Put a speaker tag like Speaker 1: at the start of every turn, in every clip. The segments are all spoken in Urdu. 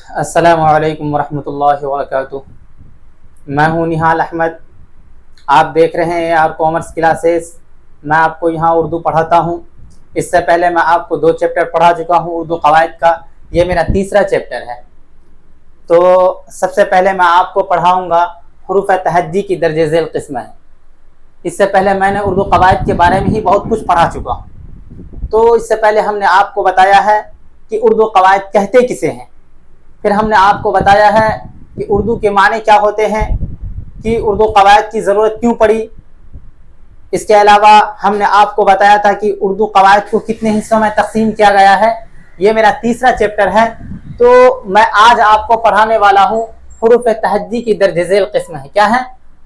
Speaker 1: السلام علیکم ورحمۃ اللہ وبرکاتہ۔ میں ہوں نہال احمد، آپ دیکھ رہے ہیں آپ کامرس کلاسز۔ میں آپ کو یہاں اردو پڑھاتا ہوں۔ اس سے پہلے میں آپ کو 2 چیپٹر پڑھا چکا ہوں اردو قواعد کا، یہ میرا تیسرا چیپٹر ہے۔ تو سب سے پہلے میں آپ کو پڑھاؤں گا حروف تہجی کی درج ذیل قسم ہے۔ اس سے پہلے میں نے اردو قواعد کے بارے میں ہی بہت کچھ پڑھا چکا ہوں۔ تو اس سے پہلے ہم نے آپ کو بتایا ہے کہ اردو قواعد کہتے کسے ہیں، پھر ہم نے آپ کو بتایا ہے کہ اردو کے معنی کیا ہوتے ہیں، کہ اردو قواعد کی ضرورت کیوں پڑی۔ اس کے علاوہ ہم نے آپ کو بتایا تھا کہ اردو قواعد کو کتنے حصوں میں تقسیم کیا گیا ہے۔ یہ میرا تیسرا چیپٹر ہے۔ تو میں آج آپ کو پڑھانے والا ہوں حروف تہجی کی درج ذیل قسم ہے۔ کیا ہے؟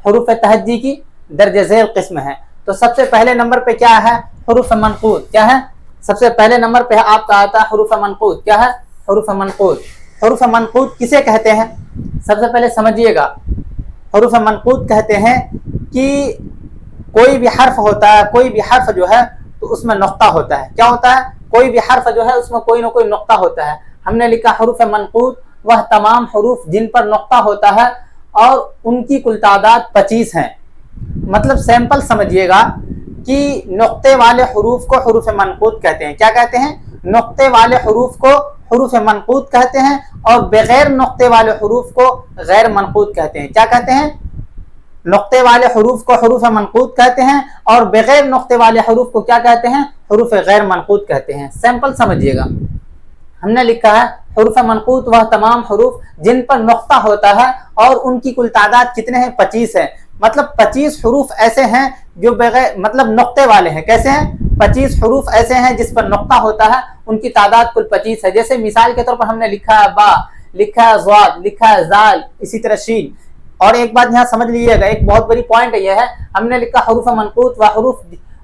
Speaker 1: حروف تہجی کی درج ذیل قسم ہے۔ تو سب سے پہلے نمبر پہ کیا ہے؟ حروف منقوط۔ کیا ہے؟ سب سے پہلے نمبر پہ آپ کا آتا ہے حروف منقوط۔ کیا ہے؟ حروف منقوط۔ حروف منقوط کسے کہتے ہیں؟ سب سے پہلے سمجھیے گا، حروف منقوط کہتے ہیں کہ کوئی بھی حرف ہوتا ہے، کوئی بھی حرف جو ہے تو اس میں نقطہ ہوتا ہے۔ کیا ہوتا ہے؟ کوئی بھی حرف جو ہے اس میں کوئی نہ کوئی نقطہ ہوتا ہے۔ ہم نے لکھا حروف منقوط وہ تمام حروف جن پر نقطہ ہوتا ہے اور ان کی کل تعداد 25 ہیں۔ مطلب سیمپل سمجھیے گا کہ نقطے والے حروف کو حروف منقوط کہتے ہیں۔ کیا کہتے ہیں؟ نقطے والے حروف کو حروف منقوط کہتے ہیں اور بغیر نقطے والے حروف کو غیر منقوط کہتے ہیں۔ کیا کہتے ہیں؟ نقطے والے حروف کو حروف منقوط کہتے ہیں اور بغیر نقطے والے حروف کو کیا کہتے ہیں؟ حروف غیر منقوط کہتے ہیں۔ سیمپل سمجھیے گا، ہم نے لکھا ہے حروف منقوط وہ تمام حروف جن پر نقطہ ہوتا ہے اور ان کی کل تعداد کتنے ہیں؟ 25 ہے۔ مطلب 25 حروف ایسے ہیں جو بغیر مطلب نقطے والے ہیں۔ کیسے ہیں؟ 25 حروف ایسے ہیں جس پر نقطہ ہوتا ہے، ان کی تعداد کل 25 ہے۔ جیسے مثال کے طور پر ہم نے لکھا ہے با، لکھا ہے ضاد، لکھا ہے زال، اسی طرح شین۔ اور ایک بات یہاں سمجھ لیجیے گا، ایک بہت بڑی پوائنٹ یہ ہے، ہم نے لکھا حروف منقوط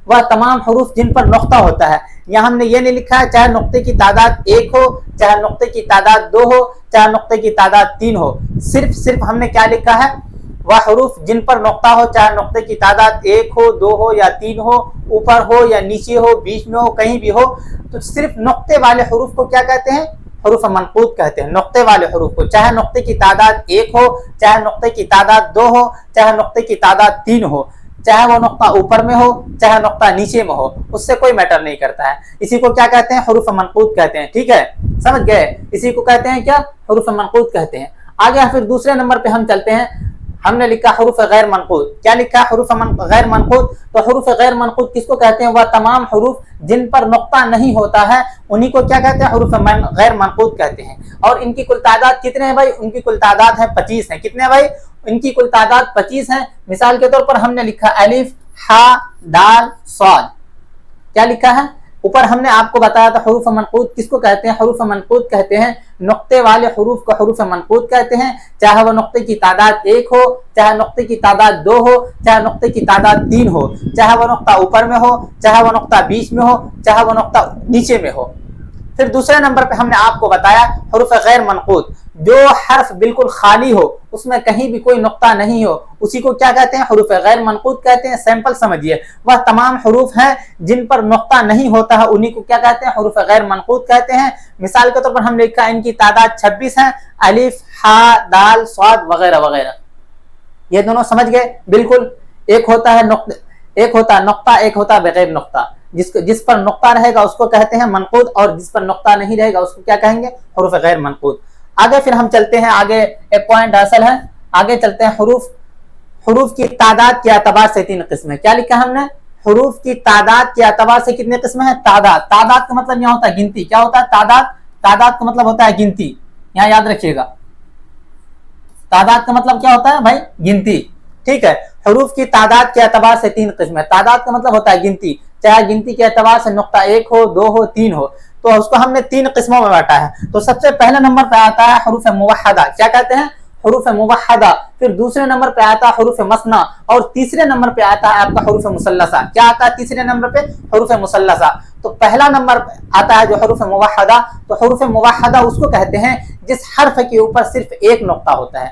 Speaker 1: وہ تمام حروف جن پر نقطہ ہوتا ہے۔ یہاں ہم نے یہ نہیں لکھا ہے چاہے نقطے کی تعداد 1 ہو، چاہے نقطے کی تعداد 2 ہو، چاہے نقطے کی تعداد 3 ہو۔ صرف ہم نے کیا لکھا ہے؟ وہ حروف جن پر نقطہ ہو، چاہے نقطے کی تعداد 1 ہو، 2 ہو یا 3 ہو، اوپر ہو یا نیچے ہو، بیچ میں ہو، کہیں بھی ہو، تو صرف نقطے والے حروف کو کیا کہتے ہیں؟ حروف منقوط کہتے ہیں۔ نقطے والے حروف کو، چاہے نقطے کی تعداد 1 ہو، چاہے نقطے کی تعداد 2 ہو، چاہے نقطے کی تعداد 3 ہو، چاہے وہ نقطہ اوپر میں ہو، چاہے نقطہ نیچے میں ہو، اس سے کوئی میٹر نہیں کرتا ہے۔ اسی کو کیا کہتے ہیں؟ حروف منقوط کہتے ہیں۔ ٹھیک ہے، سمجھ گئے؟ اسی کو کہتے ہیں کیا؟ حروف منقوط کہتے ہیں۔ آگے پھر دوسرے نمبر پہ ہم چلتے ہیں۔ ہم نے لکھا حروف غیر منقوط۔ کیا لکھا؟ حروف غیر منقوط۔ تو حروف غیر منقوط کس کو کہتے ہیں؟ وہ تمام حروف جن پر نقطہ نہیں ہوتا ہے انہی کو کیا کہتے ہیں؟ حروف غیر منقوط کہتے ہیں۔ اور ان کی کل تعداد کتنے ہیں بھائی؟ ان کی کل تعداد ہے 25 ہیں۔ کتنے بھائی؟ ان کی کل تعداد 25 ہیں۔ مثال کے طور پر ہم نے لکھا الف، ہا، دال، صاد۔ کیا لکھا ہے؟ اوپر ہم نے آپ کو بتایا تھا حروف منقوط کس کو کہتے ہیں؟ حروف منقوط کہتے ہیں نقطے والے حروف کو حروف منقوط کہتے ہیں، چاہے وہ نقطے کی تعداد 1 ہو، چاہے نقطے کی تعداد 2 ہو، چاہے نقطے کی تعداد 3 ہو، چاہے وہ نقطہ اوپر میں ہو، چاہے وہ نقطہ بیچ میں ہو، چاہے وہ نقطہ نیچے میں ہو۔ پھر دوسرے نمبر پہ ہم نے آپ کو بتایا حروف غیر منقوط، جو حرف بالکل خالی ہو، اس میں کہیں بھی کوئی نقطہ نہیں ہو، اسی کو کیا کہتے ہیں؟ حروف غیر منقوط کہتے ہیں۔ سیمپل سمجھیے، وہ تمام حروف ہیں جن پر نقطہ نہیں ہوتا ہے انہی کو کیا کہتے ہیں؟ حروف غیر منقوط کہتے ہیں۔ مثال کے طور پر ہم نے لکھا ان کی تعداد 26 ہیں، الف، ہا، دال، صاد وغیرہ وغیرہ۔ یہ دونوں سمجھ گئے؟ بالکل۔ ایک ہوتا ہے نقطہ، ایک ہوتا ہے بغیر نقطہ۔ جس پر نقطہ رہے گا اس کو کہتے ہیں منقوط، اور جس پر نقطہ نہیں رہے گا اس کو کیا کہیں گے؟ حروف غیر منقوط۔ آگے پھر ہم چلتے ہیں، آگے ایک پوائنٹ اصل ہے، آگے چلتے ہیں۔ حروف کی تعداد کے اعتبار سے 3 قسمیں۔ کیا لکھا ہم نے؟ حروف کی تعداد کے اعتبار سے کتنے قسمیں ہیں؟ تعداد کا مطلب یہاں ہوتا ہے گنتی۔ کیا ہوتا ہے؟ تعداد کا مطلب ہوتا ہے گنتی، یہاں یاد رکھیے گا۔ تعداد کا مطلب کیا ہوتا ہے بھائی؟ گنتی۔ ٹھیک ہے، حروف کی تعداد کے اعتبار سے 3 قسمیں۔ تعداد کا مطلب ہوتا ہے گنتی، چاہے گنتی کے اعتبار سے نقطہ 1 ہو، 2 ہو، 3 ہو، تو اس کو ہم نے 3 قسموں میں بانٹا ہے۔ تو سب سے پہلے نمبر پہ آتا ہے حروف موحدہ۔ کیا کہتے ہیں؟ حروف موحدہ۔ پھر دوسرے نمبر پہ آتا ہے حروف مثنیٰ، اور تیسرے نمبر پہ آتا ہے آپ کا حروف مثلثہ۔ کیا آتا ہے تیسرے نمبر پہ؟ حروف مثلثہ۔ تو پہلا نمبر آتا ہے جو حروف موحدہ، تو حروف موحدہ اس کو کہتے ہیں جس حرف کے اوپر صرف ایک نقطہ ہوتا ہے۔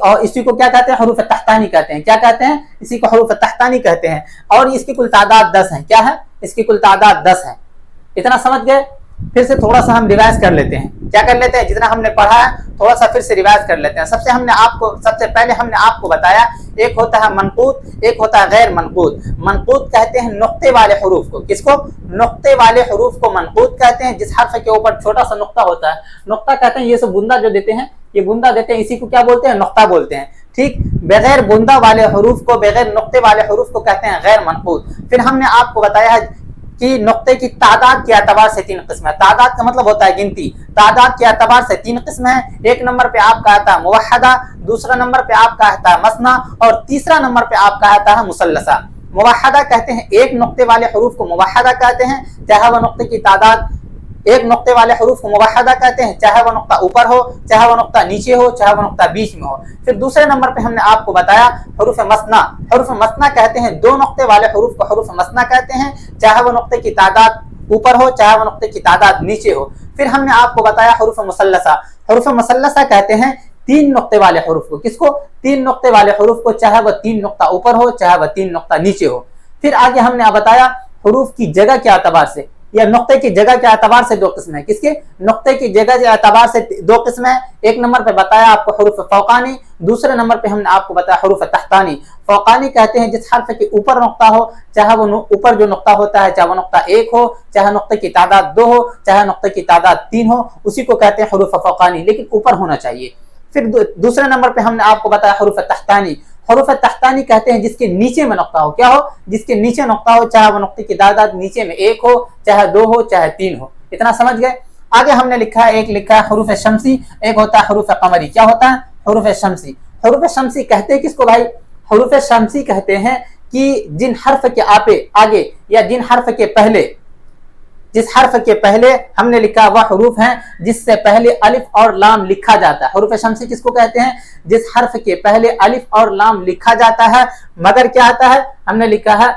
Speaker 1: اور اسی کو کیا کہتے ہیں؟ حروف تحتانی کہتے ہیں. کیا کہتے ہیں؟ اسی کو حروف تحتانی کہتے ہیں. اور اس کی کل تعداد 10 ہے. کیا ہے؟ اس کی کل تعداد 10 ہے. اتنا سمجھ گئے؟ پھر سے تھوڑا سا ہم ریوائز کر لیتے ہیں. کیا کر لیتے ہیں؟ جتنا ہم نے پڑھا ہے تھوڑا سا پھر سے ریوائز کر لیتے ہیں. سب سے پہلے ہم نے آپ کو بتایا ایک ہوتا ہے منقوط، ایک ہوتا ہے غیر منقوط. منقوط کہتے ہیں نقطے والے حروف کو. کس کو؟ نقطے والے حروف کو منقوط کہتے ہیں. جس حرف کے اوپر چھوٹا سا نقطہ ہوتا ہے، نقطہ کہتے ہیں. یہ سب بندہ جو دیتے ہیں، یہ بندہ دیتے ہیں، اسی کو کیا بولتے ہیں؟ نقطہ بولتے ہیں. ٹھیک. بغیر بندہ والے حروف کو، بغیر نقطے والے حروف کو کہتے ہیں غیر منقوط. پھر ہم نے آپ کو بتایا ہے کہ نقطے کی تعداد کے اعتبار سے 3 قسم ہے. تعداد کا مطلب ہوتا ہے گنتی. تعداد کے اعتبار سے 3 قسم ہیں. ایک نمبر پہ آپ کا آتا ہے موحدہ، دوسرا نمبر پہ آپ کا آتا ہے مثنی، اور تیسرا نمبر پہ آپ کا آتا ہے مثلثہ. موحدہ کہتے ہیں ایک نقطے والے حروف کو موحدہ کہتے ہیں، چاہے وہ نقطے کی تعداد، ایک نقطے والے حروف کو موحدہ کہتے ہیں، چاہے وہ نقطہ اوپر ہو، چاہے وہ نقطہ نیچے ہو، چاہے وہ نقطہ بیچ میں ہو. پھر دوسرے نمبر پہ ہم نے آپ کو بتایا حروف مثنی. حروف مثنی کہتے ہیں 2 نقطے والے حروف کو حروف مثنی کہتے ہیں، چاہے وہ نقطے کی تعداد اوپر ہو، چاہے وہ نقطے کی تعداد نیچے ہو. پھر ہم نے آپ کو بتایا حروف مثلثہ. حروف مثلثہ کہتے ہیں 3 نقطے والے حروف کو. کس کو؟ 3 نقطے والے حروف کو، چاہے وہ 3 نقطہ اوپر ہو، چاہے وہ 3 نقطہ نیچے ہو. پھر آگے ہم نے بتایا حروف کی جگہ کے اعتبار سے، یا نقطے کی جگہ کے اعتبار سے 2 قسم ہیں. کس کے؟ نقطے کی جگہ کے اعتبار سے 2 قسم ہیں. ایک نمبر پہ بتایا آپ کو حروف فوقانی، دوسرے نمبر پہ ہم نے آپ کو بتایا حروف تحتانی. فوقانی کہتے ہیں جس حرف کے اوپر نقطہ ہو، چاہے وہ اوپر جو نقطہ ہوتا ہے، چاہے وہ نقطہ 1 ہو، چاہے نقطے کی تعداد 2 ہو، چاہے نقطے کی تعداد 3 ہو، اسی کو کہتے ہیں حروف فوقانی، لیکن اوپر ہونا چاہیے. پھر دوسرے نمبر پہ ہم نے آپ کو بتایا حروف تحتانی. حروف تحتانی کہتے ہیں جس کے نیچے میں نقطہ ہو. کیا ہو؟ جس کے نیچے نقطہ ہو، چاہے وہ نقطے کی تعداد نیچے میں 1 ہو، چاہے 2 ہو، چاہے 3 ہو. اتنا سمجھ گئے؟ آگے ہم نے لکھا ہے، ایک لکھا ہے حروف شمسی، ایک ہوتا ہے حروف قمری. کیا ہوتا ہے؟ حروف شمسی. حروف شمسی کہتے ہیں کس کو بھائی؟ حروف شمسی کہتے ہیں کہ جن حرف کے آگے یا جن حرف کے پہلے، جس حرف کے پہلے ہم نے لکھا وہ حروف ہیں جس سے پہلے الف اور لام لکھا جاتا ہے. حروف شمسی کس کو کہتے ہیں؟ جس حرف کے پہلے الف اور لام لکھا جاتا ہے، مگر کیا آتا ہے؟ ہم نے لکھا ہے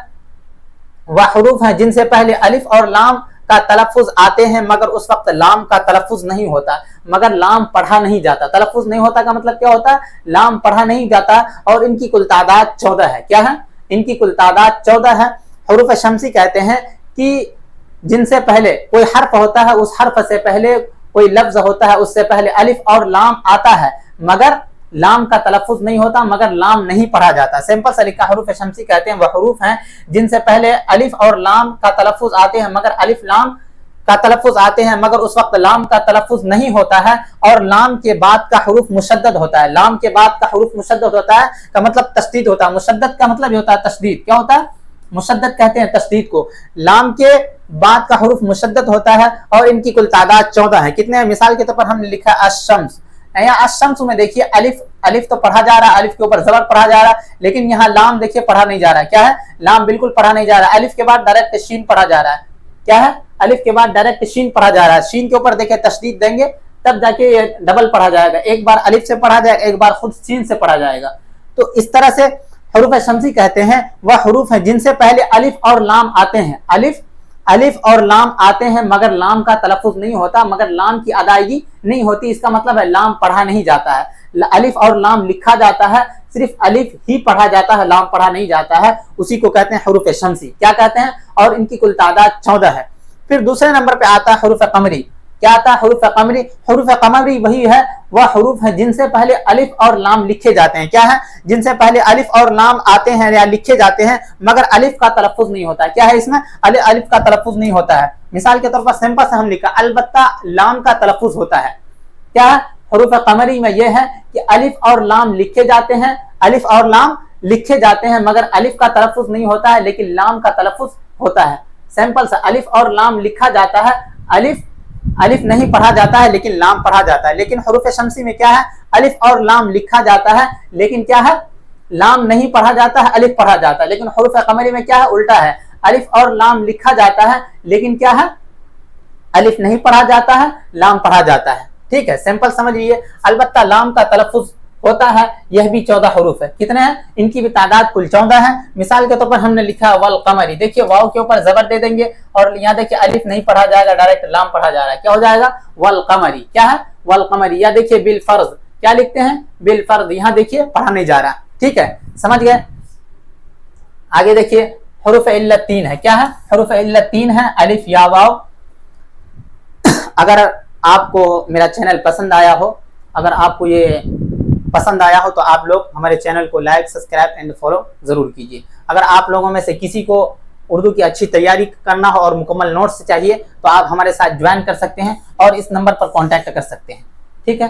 Speaker 1: وہ حروف ہیں جن سے پہلے الف اور لام کا تلفظ آتے ہیں، مگر اس وقت لام کا تلفظ نہیں ہوتا، مگر لام پڑھا نہیں جاتا. تلفظ نہیں ہوتا کا مطلب کیا ہوتا ہے؟ لام پڑھا نہیں جاتا. اور ان کی کل تعداد 14 ہے. کیا ہے؟ ان کی کل تعداد 14 ہے. حروف شمسی کہتے ہیں کہ جن سے پہلے کوئی حرف ہوتا ہے، اس حرف سے پہلے کوئی لفظ ہوتا ہے، اس سے پہلے الف اور لام آتا ہے، مگر لام کا تلفظ نہیں ہوتا، مگر لام نہیں پڑھا جاتا. سمپل سے لکھا حروف شمسی کہتے ہیں وہ حروف ہیں جن سے پہلے الف اور لام کا تلفظ آتے ہیں، مگر الف لام کا تلفظ آتے ہیں، مگر اس وقت لام کا تلفظ نہیں ہوتا ہے، اور لام کے بعد کا حروف مشدد ہوتا ہے. لام کے بعد کا حروف مشدد ہوتا ہے کا مطلب تشدید ہوتا ہے. مشدد کا مطلب یہ ہوتا ہے تشدید. کیا ہوتا ہے؟ مشدد کہتے ہیں تشدید کو. لام کے بعد کا حروف مشدد ہوتا ہے، اور ان کی کل تعداد 14 ہے. کتنے ہیں؟ مثال کے طور پر ہم نے لکھا الشمس. یہاں الشمس میں دیکھیے الف تو پڑھا جا رہا ہے، الف کے اوپر زبر پڑھا جا رہا ہے، لیکن یہاں لام دیکھیے پڑھا نہیں جا رہا ہے. کیا ہے؟ لام بالکل پڑھا نہیں جا رہا ہے. الف کے بعد ڈائریکٹ شین پڑھا جا رہا ہے. کیا ہے؟ الف کے بعد ڈائریکٹ شین پڑھا جا رہا ہے. شین کے اوپر دیکھیں تشدید دیں گے تب جا کے یہ ڈبل پڑھا جائے گا. ایک بار الف سے پڑھا جائے گا، ایک بار خود شین سے پڑھا جائے گا. تو اس طرح سے حروف شمسی کہتے ہیں وہ حروف ہیں جن سے پہلے الف اور لام آتے ہیں. الف اور لام آتے ہیں، مگر لام کا تلفظ نہیں ہوتا، مگر لام کی ادائیگی نہیں ہوتی. اس کا مطلب ہے لام پڑھا نہیں جاتا ہے. الف اور لام لکھا جاتا ہے، صرف الف ہی پڑھا جاتا ہے، لام پڑھا نہیں جاتا ہے. اسی کو کہتے ہیں حروف شمسی. کیا کہتے ہیں؟ اور ان کی کل تعداد 14 ہے. پھر دوسرے نمبر پہ آتا ہے حروف قمری. کیا آتا ہے؟ حروف قمری. حروف قمری وہی ہے وہ حروف ہیں جن سے پہلے الف اور لام لکھے جاتے ہیں. کیا ہے؟ جن سے پہلے الف اور لام آتے ہیں یا لکھے جاتے ہیں، مگر الف کا تلفظ نہیں ہوتا ہے. کیا ہے اس میں؟ الف کا تلفظ نہیں ہوتا ہے. مثال کے طور پر سمپل سے ہم لکھا البتہ لام کا تلفظ ہوتا ہے. کیا ہے؟ حروف قمری میں یہ ہے کہ الف اور لام لکھے جاتے ہیں، الف اور لام لکھے جاتے ہیں، مگر الف کا تلفظ نہیں ہوتا ہے، لیکن لام کا تلفظ ہوتا ہے. سمپل سے الف اور لام لکھا جاتا ہے، الف نہیں پڑھا جاتا ہے، لیکن لام پڑھا جاتا ہے. لیکن حروف شمسی میں کیا ہے؟ الف اور لام لکھا جاتا ہے، لیکن کیا ہے؟ لام نہیں پڑھا جاتا ہے، الف پڑھا جاتا ہے. لیکن حروف قمری میں کیا ہے؟ الٹا ہے. الف اور لام لکھا جاتا ہے، لیکن کیا ہے؟ الف نہیں پڑھا جاتا ہے، لام پڑھا جاتا ہے. ٹھیک ہے، سمپل سمجھ لیجیے. البتہ لام کا تلفظ ہوتا ہے. یہ بھی 14 حروف ہے. کتنے ہیں؟ ان کی بھی تعداد کل 14 ہے. مثال کے طور پر ہم نے لکھا والقمری. دیکھیے واو کے اوپر زبر دے دیں گے، اور یہاں دیکھیے الف نہیں پڑھا جائے گا، ڈائریکٹ لام پڑھا جا رہا ہے. کیا ہو جائے گا؟ والقمری. کیا ہے؟ والقمری. یا دیکھیے بالفرض. کیا لکھتے ہیں؟ بالفرض. یہاں دیکھیے پڑھا نہیں جا رہا. ٹھیک ہے, سمجھ گئے. آگے دیکھیے حروف علت 3 ہے. کیا ہے؟ حروف علت 3 ہے, الف یا واو. اگر آپ کو میرا چینل پسند آیا ہو, اگر آپ کو یہ پسند آیا ہو تو آپ لوگ ہمارے چینل کو لائک, سبسکرائب اینڈ فالو ضرور کیجیے. اگر آپ لوگوں میں سے کسی کو اردو کی اچھی تیاری کرنا ہو اور مکمل نوٹس چاہیے تو آپ ہمارے ساتھ جوائن کر سکتے ہیں اور اس نمبر پر کانٹیکٹ کر سکتے ہیں. ٹھیک ہے.